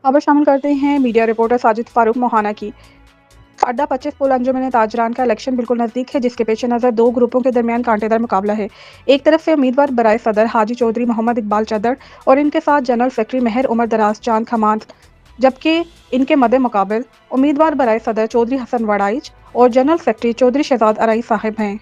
खबर शामिल करते हैं मीडिया रिपोर्टर साजिद फारूक मोहाना की। अड्डा 25 पुल अंजुमन ताजरान का इलेक्शन बिल्कुल नजदीक है, जिसके पेश नज़र दो ग्रुपों के दरमियान कांटेदार मुकाबला है। एक तरफ से उम्मीदवार बराए सदर हाजी चौधरी मोहम्मद इकबाल चदर और इनके साथ जनरल सेक्रेटरी मेहर उमर दराज चांद खमान, जबकि इनके मद्दे मुकाबिल उम्मीदवार बराए सदर चौधरी हसन वड़ाइच और जनरल सेक्रेटरी चौधरी शहजाद अराई साहिब हैं।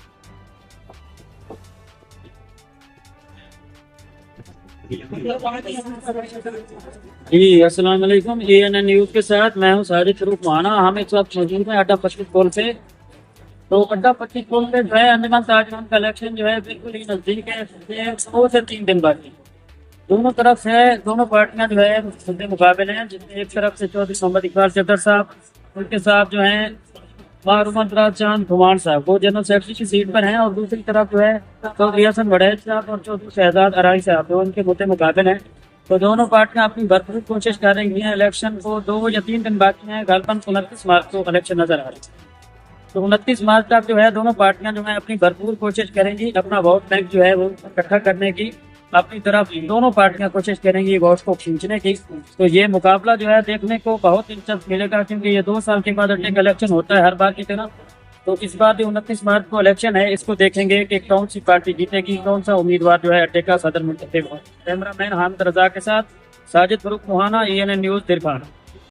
जी अस्सलाम वालेकुम। ANN न्यूज़ के साथ मैं हूं साजिद फारूक मोहाना। हम इस वक्त मौजूद हैं अड्डा 25 पुल पे। तो अड्डा 25 पुल पे जो है अंजुमन ताजरान का इलेक्शन जो है बिल्कुल ही नजदीक है। 2 से 3 दिन बाकी। दोनों तरफ से दोनों पार्टियां जो है मुद्दे मुकाबले हैं, जिसमें एक तरफ से चौधरी मोहम्मद इकबाल चदर साहब, उनके साथ जो है उमर दराज चांद खमान साहब, वो जनरल सेक्रेटरी की सीट पर हैं, और दूसरी तरफ जो है चौधरी हसन वड़ैच साहब और चौधरी शहजाद अराई साहब, जो उनके मुद्दे मुकाबले हैं। तो दोनों पार्टियां अपनी भरपूर कोशिश कर रही हैं। इलेक्शन को 2 या 3 दिन बाकी हैं। गालबन 29 मार्च को इलेक्शन नजर आ रही है। तो 29 मार्च तक जो है दोनों पार्टियां जो है अपनी भरपूर कोशिश करेंगी अपना वोट बैंक जो है वो इकट्ठा करने की। अपनी तरफ दोनों पार्टियां कोशिश करेंगी वोट को खींचने की। तो ये मुकाबला जो है देखने को बहुत दिलचस्प मिलेगा, क्योंकि ये 2 साल के बाद अड्डे का इलेक्शन होता है हर बार की तरह। तो इस बार जो 29 मार्च को इलेक्शन है, इसको देखेंगे कि कौन सी पार्टी जीतेगी, कौन सा उम्मीदवार जो है अड्डे का सदर मुंतखब हो। कैमरामैन हामिद रजा के साथ साजिद फारूक मोहाना, ANN न्यूज़ दिरपार।